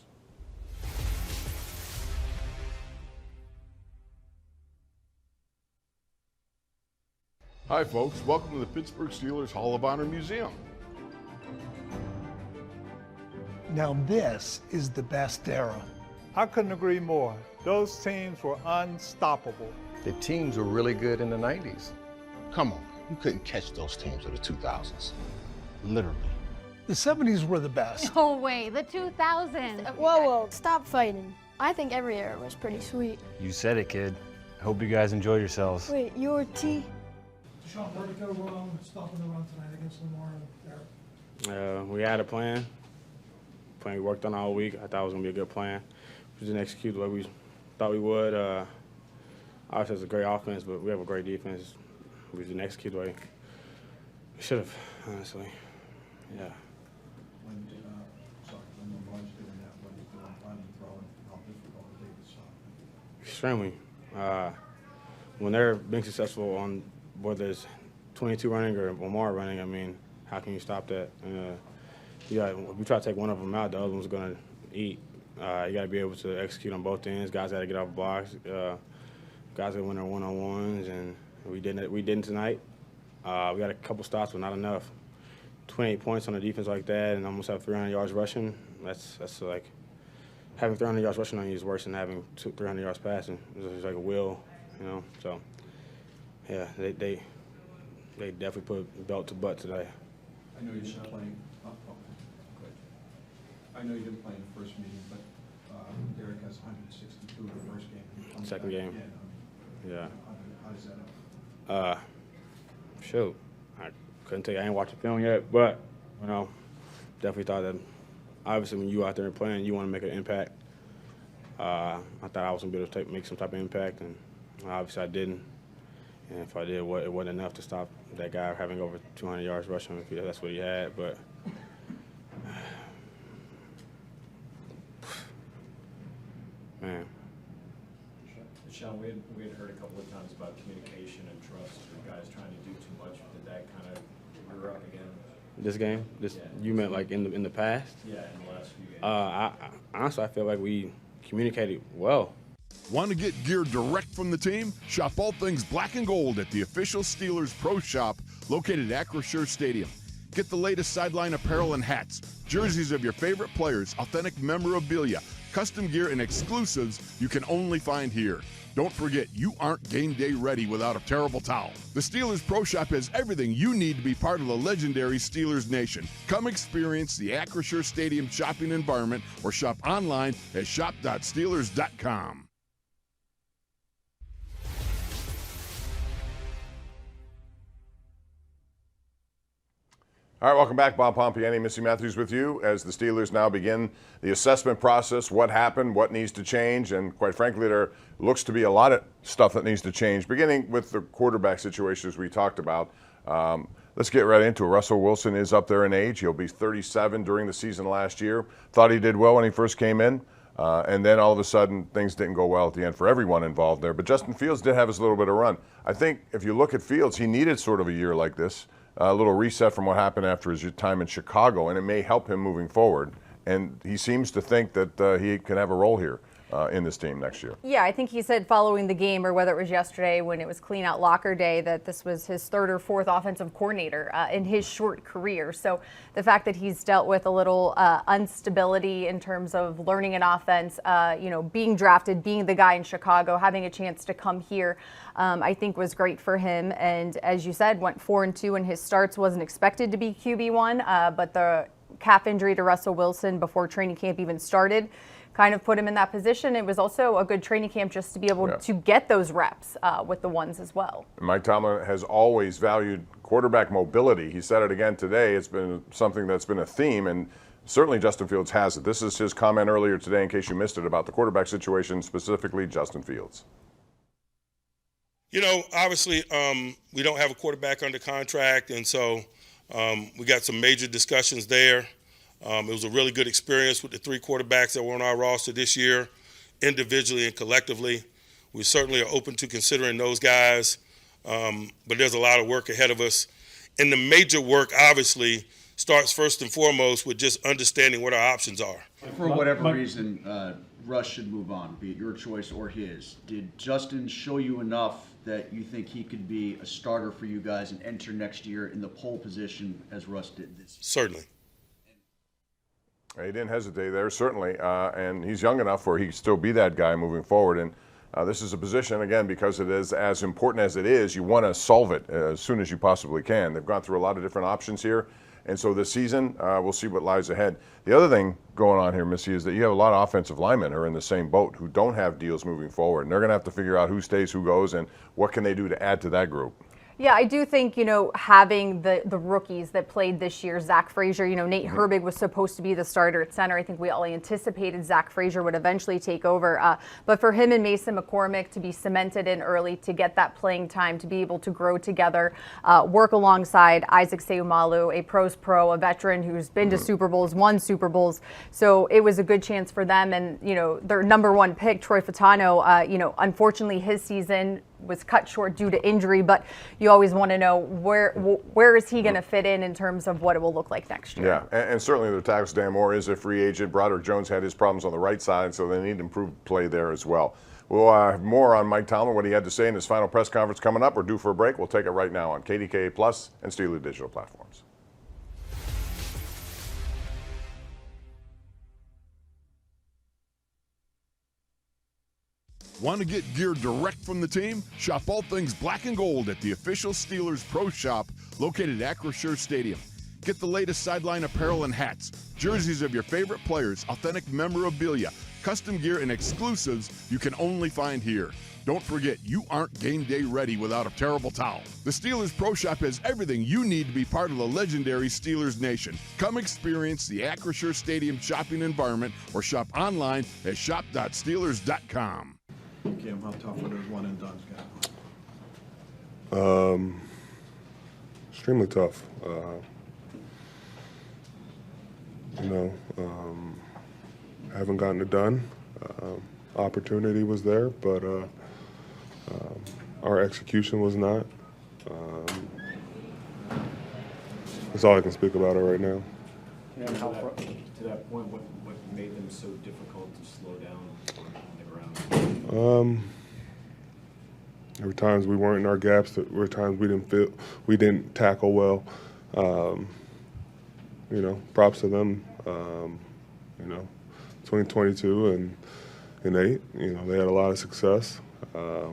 Hi folks, welcome to the Pittsburgh Steelers Hall of Honor Museum. Now this is the best era. I couldn't agree more. Those teams were unstoppable. The teams were really good in the 90s. Come on, you couldn't catch those teams of the 2000s. Literally. The 70s were the best. No way, the 2000s. Whoa, stop fighting. I think every era was pretty sweet. You said it, kid. I hope you guys enjoyed yourselves. Wait, your T? Sean, where did it go wrong stopping the run tonight against Lamar and Eric? We had a plan. We worked on all week. I thought it was going to be a good plan. We didn't execute the way we thought we would. Obviously, it's a great offense, but we have a great defense. We didn't execute the way we should have, honestly. Yeah. When Lamar's doing that, what he's doing, running, throwing, how difficult it is to stop? Extremely. When they're being successful on whether it's 22 running or Lamar running, I mean, how can you stop that? If we try to take one of them out, the other one's going to eat. You got to be able to execute on both ends. Guys got to get off blocks. Guys got to win their one-on-ones, and we didn't tonight. We got a couple stops, but not enough. 28 points on a defense like that, and almost have 300 yards rushing. That's like having 300 yards rushing on you is worse than having 300 yards passing. It's like a will, you know. So yeah, they definitely put belt to butt today. I know you didn't play. I know you didn't play in the first meeting, but Derek has 162 in the first game. Second game. Yeah. How does that Shoot, I couldn't tell you. I ain't watched the film yet, but you know, definitely thought that. Obviously, when you out there playing, you want to make an impact. I thought I was gonna be able to make some type of impact, and obviously I didn't. And if I did, it wasn't enough to stop that guy having over 200 yards rushing if that's what he had. But man. Sean, we had heard a couple of times about communication and trust, or guys trying to do too much. Did that kind of rear up again? This game? You meant like in the past? Yeah, in the last few games. Honestly, I feel like we communicated well. Want to get gear direct from the team? Shop all things black and gold at the official Steelers Pro Shop located at Acrisure Stadium. Get the latest sideline apparel and hats, jerseys of your favorite players, authentic memorabilia, custom gear, and exclusives you can only find here. Don't forget, you aren't game day ready without a terrible towel. The Steelers Pro Shop has everything you need to be part of the legendary Steelers Nation. Come experience the Acrisure Stadium shopping environment or shop online at shop.steelers.com. All right, welcome back. Bob Pompiani, Missy Matthews with you as the Steelers now begin the assessment process. What happened, what needs to change, and quite frankly, there looks to be a lot of stuff that needs to change, beginning with the quarterback situation as we talked about. Let's get right into it. Russell Wilson is up there in age. He'll be 37 during the season last year. Thought he did well when he first came in, and then all of a sudden things didn't go well at the end for everyone involved there. But Justin Fields did have his little bit of run. I think if you look at Fields, he needed sort of a year like this. A little reset from what happened after his time in Chicago, and it may help him moving forward. and he seems to think that he can have a role here in this team next year. Yeah, I think he said following the game, or whether it was yesterday when it was clean out locker day, that this was his third or fourth offensive coordinator in his short career. So the fact that he's dealt with a little instability in terms of learning an offense, being drafted, being the guy in Chicago, having a chance to come here, I think was great for him. And as you said, went 4-2 in his starts, wasn't expected to be QB1, but the calf injury to Russell Wilson before training camp even started kind of put him in that position. It was also a good training camp just to be able to get those reps with the ones as well. Mike Tomlin has always valued quarterback mobility. He said it again today. It's been something that's been a theme, and certainly Justin Fields has it. This is his comment earlier today, in case you missed it, about the quarterback situation, specifically Justin Fields. Obviously, we don't have a quarterback under contract, and so we got some major discussions there. It was a really good experience with the three quarterbacks that were on our roster this year, individually and collectively. We certainly are open to considering those guys, but there's a lot of work ahead of us. And the major work, obviously, starts first and foremost with just understanding what our options are. For whatever reason, Russ should move on, be it your choice or his. Did Justin show you enough that you think he could be a starter for you guys and enter next year in the pole position as Russ did this year? Certainly. He didn't hesitate there, certainly, and he's young enough where he can still be that guy moving forward. And this is a position, again, because it is as important as it is, you want to solve it as soon as you possibly can. They've gone through a lot of different options here, and so this season, we'll see what lies ahead. The other thing going on here, Missy, is that you have a lot of offensive linemen who are in the same boat who don't have deals moving forward, and they're going to have to figure out who stays, who goes, and what can they do to add to that group. Yeah, I do think, having the rookies that played this year, Zach Frazier, Nate Herbig was supposed to be the starter at center. I think we all anticipated Zach Frazier would eventually take over. But for him and Mason McCormick to be cemented in early, to get that playing time, to be able to grow together, work alongside Isaac Seumalo, a pros pro, a veteran who's been to Super Bowls, won Super Bowls. So it was a good chance for them. And, their number one pick, Troy Fautano, unfortunately his season was cut short due to injury, but you always want to know where is he going to fit in terms of what it will look like next year. Yeah, and certainly the tackle, Dan Moore is a free agent. Broderick Jones had his problems on the right side, so they need improved play there as well. We'll have more on Mike Tomlin, what he had to say in his final press conference coming up. We're due for a break. We'll take it right now on KDKA Plus and Steeler Digital platforms. Want to get gear direct from the team? Shop all things black and gold at the official Steelers Pro Shop located at Acrisure Stadium. Get the latest sideline apparel and hats, jerseys of your favorite players, authentic memorabilia, custom gear, and exclusives you can only find here. Don't forget, you aren't game day ready without a terrible towel. The Steelers Pro Shop has everything you need to be part of the legendary Steelers Nation. Come experience the Acrisure Stadium shopping environment or shop online at shop.steelers.com. Kim, how tough are those one and dones, guys? Extremely tough. Haven't gotten it done. Opportunity was there, but our execution was not. That's all I can speak about it right now. And to that point, what made them so difficult to slow down on the ground? There were times we weren't in our gaps. There were times we didn't tackle well. Props to them. 2022 and 8. They had a lot of success. I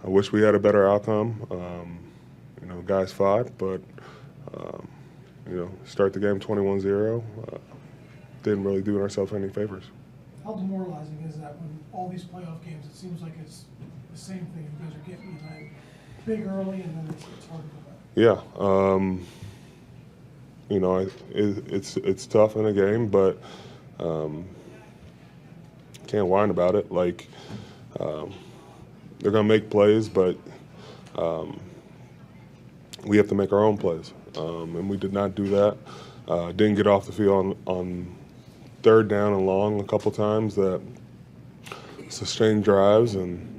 wish we had a better outcome. Guys fought, but start the game 21-0. Didn't really do ourselves any favors. How demoralizing is that when all these playoff games, it seems like it's the same thing. You guys are getting behind big early, and then it's hard to go back. Yeah, it's tough in a game, but can't whine about it. Like they're gonna make plays, but we have to make our own plays, and we did not do that. Didn't get off the field on third down and long a couple times that sustained drives, and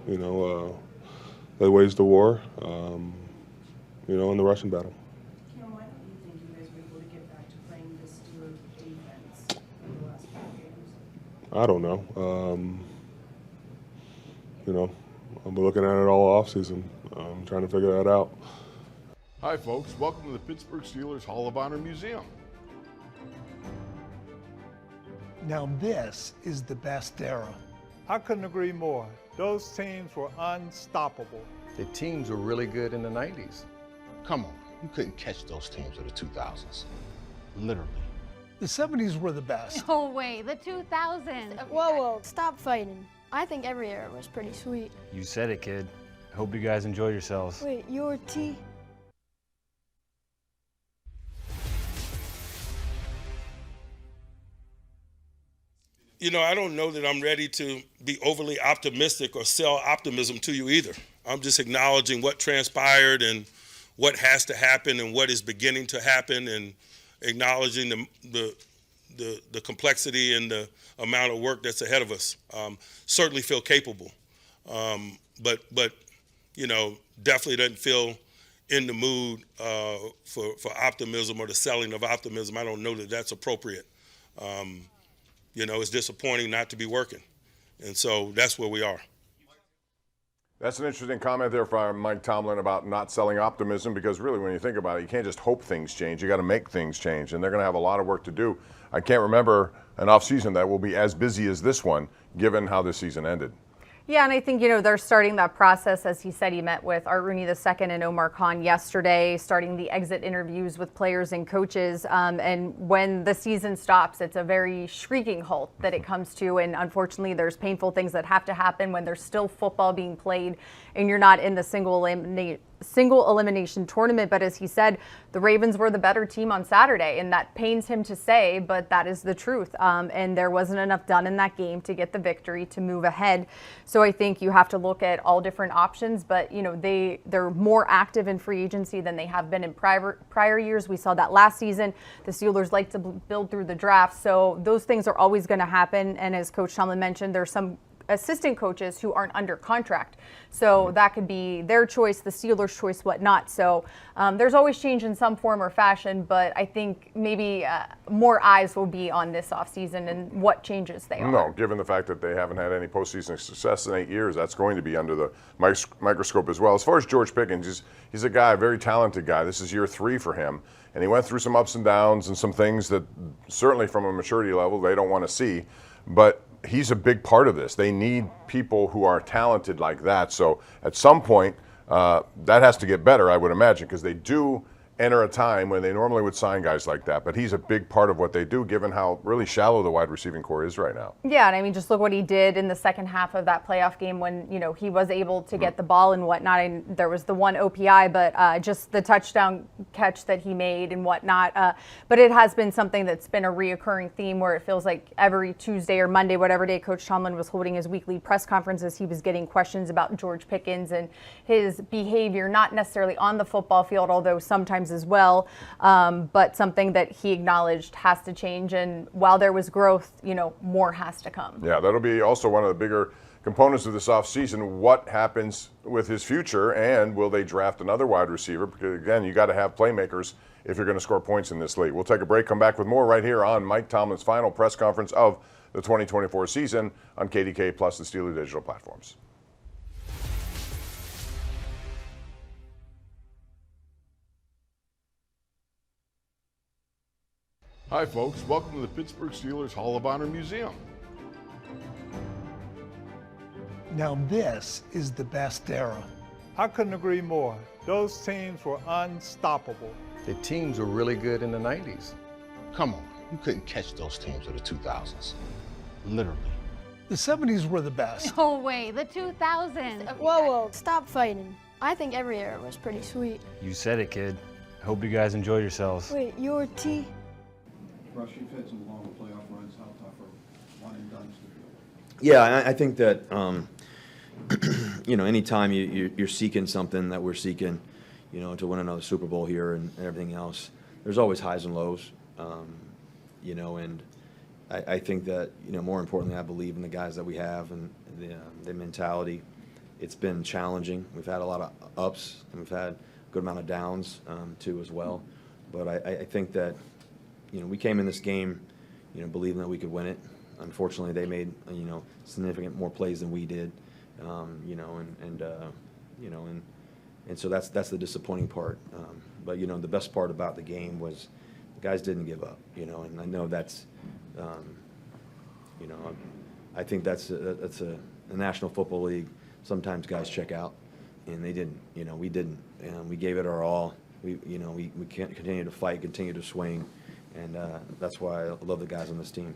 they waged the war, in the rushing battle. I don't know. I'll be looking at it all offseason. I'm trying to figure that out. Hi, folks. Welcome to the Pittsburgh Steelers Hall of Honor Museum. Now this is the best era. I couldn't agree more. Those teams were unstoppable. The teams were really good in the 90s. Come on, you couldn't catch those teams of the 2000s. Literally. The 70s were the best. No way, the 2000s. Whoa, stop fighting. I think every era was pretty sweet. You said it, kid. I hope you guys enjoyed yourselves. Wait, your T? I don't know that I'm ready to be overly optimistic or sell optimism to you either. I'm just acknowledging what transpired and what has to happen and what is beginning to happen, and acknowledging the complexity and the amount of work that's ahead of us. Certainly feel capable, but definitely doesn't feel in the mood for optimism or the selling of optimism. I don't know that that's appropriate. It's disappointing not to be working. And so that's where we are. That's an interesting comment there from Mike Tomlin about not selling optimism, because really when you think about it, you can't just hope things change. You got to make things change, and they're going to have a lot of work to do. I can't remember an offseason that will be as busy as this one, given how this season ended. Yeah, and I think, they're starting that process. As he said, he met with Art Rooney II and Omar Khan yesterday, starting the exit interviews with players and coaches. And when the season stops, it's a very shrieking halt that it comes to. And unfortunately, there's painful things that have to happen when there's still football being played and you're not in the single elimination tournament. But as he said, the Ravens were the better team on Saturday, and that pains him to say, but that is the truth. And there wasn't enough done in that game to get the victory to move ahead. So I think you have to look at all different options, but they're more active in free agency than they have been in prior years. We saw that last season. The Steelers like to build through the draft, so those things are always going to happen. And as Coach Tomlin mentioned, there's some assistant coaches who aren't under contract. So that could be their choice, the Steelers' choice, whatnot. So there's always change in some form or fashion, but I think maybe more eyes will be on this offseason and what changes they are. No, given the fact that they haven't had any postseason success in 8 years, that's going to be under the microscope as well. As far as George Pickens, he's a guy, a very talented guy. This is year 3 for him, and he went through some ups and downs and some things that certainly from a maturity level they don't want to see, but he's a big part of this. They need people who are talented like that. So at some point, that has to get better, I would imagine, because they do enter a time when they normally would sign guys like that. But he's a big part of what they do, given how really shallow the wide receiving core is right now. Yeah, and I mean, just look what he did in the second half of that playoff game when, he was able to get the ball and whatnot. And there was the one OPI, but just the touchdown catch that he made and whatnot. But it has been something that's been a reoccurring theme where it feels like every Tuesday or Monday, whatever day Coach Tomlin was holding his weekly press conferences, he was getting questions about George Pickens and his behavior, not necessarily on the football field, although sometimes as well, but something that he acknowledged has to change. And while there was growth, more has to come. Yeah, that'll be also one of the bigger components of this offseason. What happens with his future, and will they draft another wide receiver? Because again, you got to have playmakers if you're going to score points in this league. We'll take a break, come back with more right here on Mike Tomlin's final press conference of the 2024 season on KDK plus the Steeler digital platforms. Hi, folks. Welcome to the Pittsburgh Steelers Hall of Honor Museum. Now this is the best era. I couldn't agree more. Those teams were unstoppable. The teams were really good in the 90s. Come on, you couldn't catch those teams of the 2000s. Literally. The 70s were the best. No way, the 2000s. Whoa, stop fighting. I think every era was pretty sweet. You said it, kid. I hope you guys enjoyed yourselves. Wait, your T? Rush, you've had some long playoff runs. How tough are one and dones to be? Yeah, I think that, anytime you're seeking something that we're seeking, to win another Super Bowl here and everything else, there's always highs and lows, and I think that, more importantly, I believe in the guys that we have and the mentality. It's been challenging. We've had a lot of ups and we've had a good amount of downs, too, as well. But I think that, we came in this game, believing that we could win it. Unfortunately, they made, significant more plays than we did, and so that's the disappointing part. But the best part about the game was the guys didn't give up, and I know that's, I think that's a National Football League. Sometimes guys check out, and they didn't. We didn't, and we gave it our all. We can't continue to fight, continue to swing, and that's why I love the guys on this team.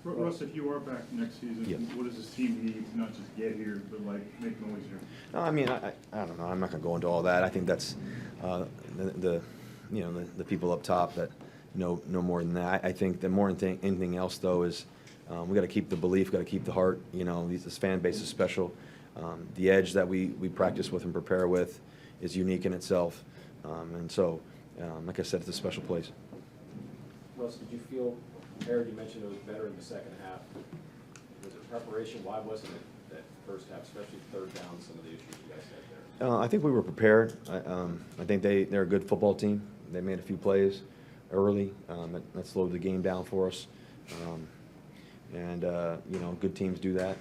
Russ, if you are back next season, Yeah. what does this team need to not just get here, but make noise here? No, I mean, I don't know. I'm not going to go into all that. I think that's the people up top that know more than that. I think that more than anything else, though, is we got to keep the belief, got to keep the heart. This fan base is special. The edge that we practice with and prepare with is unique in itself, and so, like I said, it's a special place. Russ, did you feel, Aaron, you mentioned it was better in the second half. Was it preparation? Why wasn't it that first half, especially third down, some of the issues you guys had there? I think we were prepared. I think they're a good football team. They made a few plays early that slowed the game down for us, and good teams do that.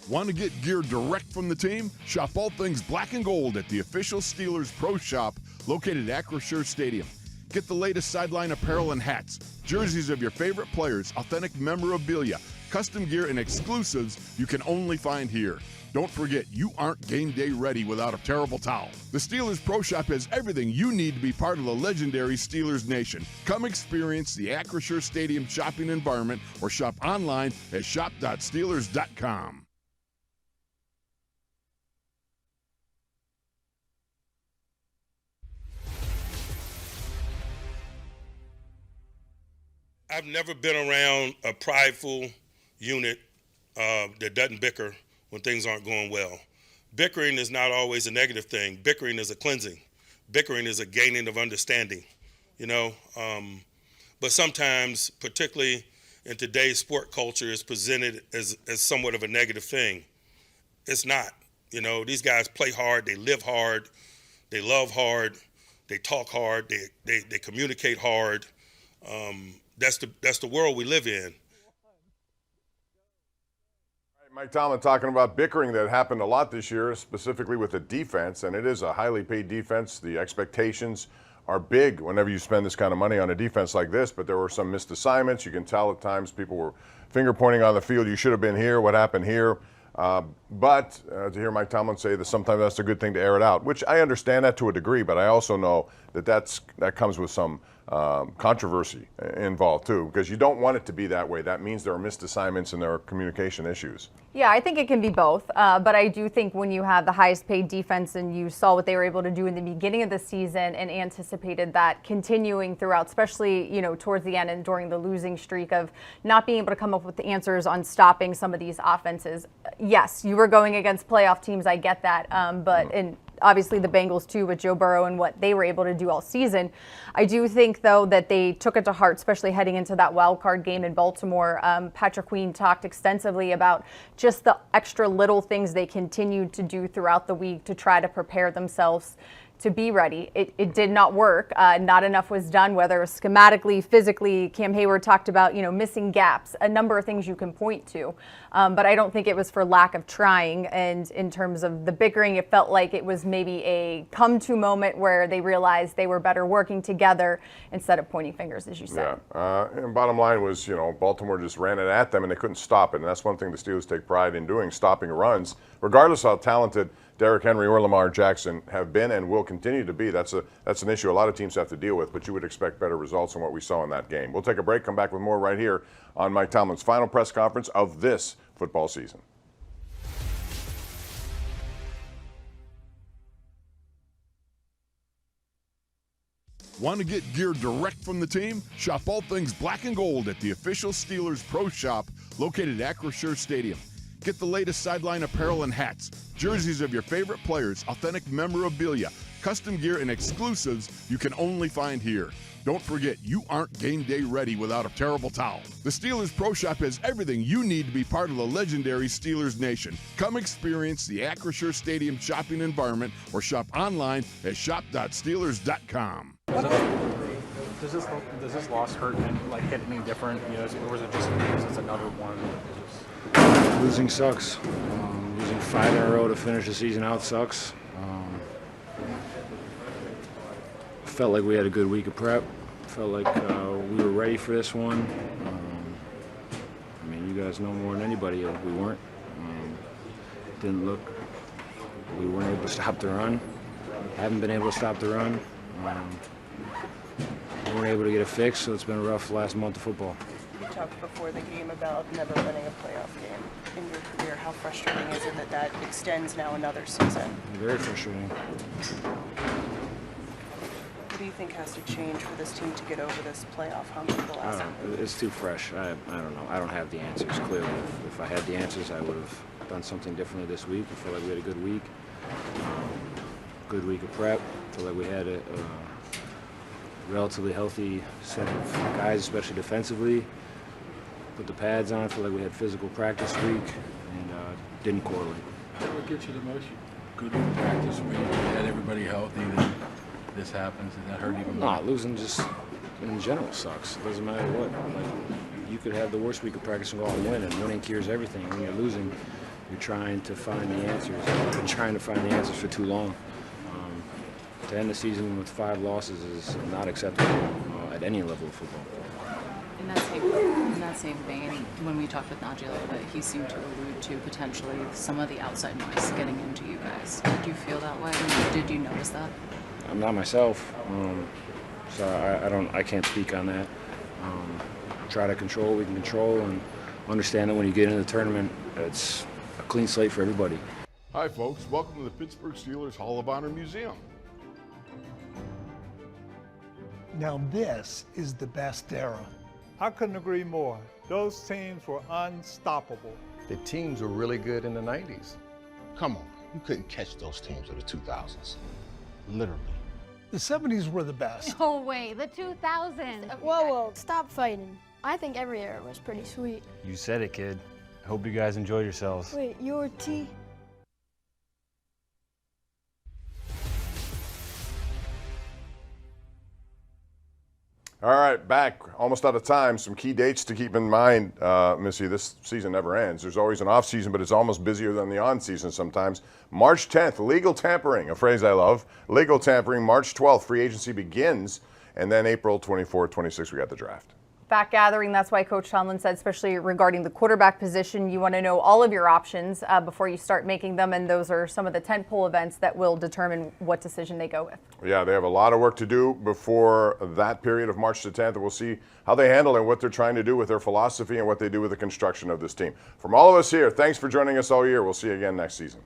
Want to get gear direct from the team? Shop all things black and gold at the official Steelers Pro Shop located at Acrisure Stadium. Get the latest sideline apparel and hats, jerseys of your favorite players, authentic memorabilia, custom gear, and exclusives you can only find here. Don't forget, you aren't game day ready without a terrible towel. The Steelers Pro Shop has everything you need to be part of the legendary Steelers Nation. Come experience the Acrisure Stadium shopping environment or shop online at shop.steelers.com. I've never been around a prideful unit that doesn't bicker when things aren't going well. Bickering is not always a negative thing. Bickering is a cleansing. Bickering is a gaining of understanding, But sometimes, particularly in today's sport culture, it's presented as somewhat of a negative thing. It's not. These guys play hard, they live hard, they love hard, they talk hard, they communicate hard. That's the world we live in. Mike Tomlin talking about bickering that happened a lot this year, specifically with the defense, and it is a highly paid defense. The expectations are big whenever you spend this kind of money on a defense like this, but there were some missed assignments. You can tell at times people were finger pointing on the field. You should have been here. What happened here? But to hear Mike Tomlin say that sometimes that's a good thing to air it out, which I understand that to a degree, but I also know that comes with some controversy involved too, because you don't want it to be that way. That means there are missed assignments and there are communication issues. Yeah, I think it can be both, but I do think when you have the highest paid defense and you saw what they were able to do in the beginning of the season and anticipated that continuing throughout, especially towards the end and during the losing streak of not being able to come up with the answers on stopping some of these offenses. Yes, you were going against playoff teams, I get that, but obviously the Bengals too with Joe Burrow and what they were able to do all season. I do think though that they took it to heart, especially heading into that wild card game in Baltimore. Patrick Queen talked extensively about just the extra little things they continued to do throughout the week to try to prepare themselves to be ready. It did not work. Not enough was done, whether it was schematically, physically. Cam Hayward talked about, missing gaps, a number of things you can point to. But I don't think it was for lack of trying. And in terms of the bickering, it felt like it was maybe a come-to moment where they realized they were better working together instead of pointing fingers, as you said. Yeah, and bottom line was, Baltimore just ran it at them and they couldn't stop it. And that's one thing the Steelers take pride in doing, stopping runs, regardless of how talented Derrick Henry or Lamar Jackson have been and will continue to be. That's an issue a lot of teams have to deal with, but you would expect better results than what we saw in that game. We'll take a break, come back with more right here on Mike Tomlin's final press conference of this football season. Want to get gear direct from the team? Shop all things black and gold at the official Steelers Pro Shop located at Acrisure Stadium. Get the latest sideline apparel and hats, jerseys of your favorite players, authentic memorabilia, custom gear, and exclusives you can only find here. Don't forget, you aren't game day ready without a terrible towel. The Steelers Pro Shop has everything you need to be part of the legendary Steelers Nation. Come experience the Acrisure Stadium shopping environment or shop online at shop.steelers.com. Does this loss hurt and like hit any different? You know, or is it just because it's another one? Losing sucks. Losing 5 in a row to finish the season out sucks. Felt like we had a good week of prep. Felt like we were ready for this one. I mean, you guys know more than anybody. We weren't. Didn't look. We weren't able to stop the run. Haven't been able to stop the run. We weren't able to get it fixed, so it's been a rough last month of football. You talked before the game about never winning a playoff game in your career. How frustrating is it that that extends now another season? Very frustrating. What do you think has to change for this team to get over this playoff hump of the last one? It's too fresh. I don't know. I don't have the answers, clearly. If I had the answers, I would have done something differently this week. I feel like we had a good week. Good week of prep. I feel like we had a relatively healthy set of guys, especially defensively. Put the pads on. I feel like we had physical practice week and didn't correlate. What gets you the most? Good in practice week, you had everybody healthy, then this happens, and that hurt even more? Not losing just in general sucks. It doesn't matter what. Like, you could have the worst week of practice and go out and win, and winning cures everything. When you're losing, you're trying to find the answers. You've been trying to find the answers for too long. To end the season with 5 losses is not acceptable at any level of football. In that same vein, when we talked with Najee a little bit, he seemed to allude to potentially some of the outside noise getting into you guys. Did you feel that way? Did you notice that? I'm not myself, so I can't speak on that. Try to control what we can control and understand that when you get into the tournament, it's a clean slate for everybody. Hi, folks. Welcome to the Pittsburgh Steelers Hall of Honor Museum. Now this is the best era. I couldn't agree more. Those teams were unstoppable. The teams were really good in the 90s. Come on, you couldn't catch those teams of the 2000s. Literally. The 70s were the best. No way, the 2000s. Whoa, stop fighting. I think every era was pretty sweet. You said it, kid. Hope you guys enjoyed yourselves. Wait, your T? All right, back, almost out of time. Some key dates to keep in mind, Missy. This season never ends. There's always an off season, but it's almost busier than the on season sometimes. March 10th, legal tampering, a phrase I love. Legal tampering, March 12th, free agency begins. And then April 24th, 26th, we got the draft. Back gathering, that's why Coach Tomlin said, especially regarding the quarterback position, you want to know all of your options before you start making them, and those are some of the tentpole events that will determine what decision they go with. Yeah, they have a lot of work to do before that period of March to 10th, and we'll see how they handle it and what they're trying to do with their philosophy and what they do with the construction of this team. From all of us here, thanks for joining us all year. We'll see you again next season.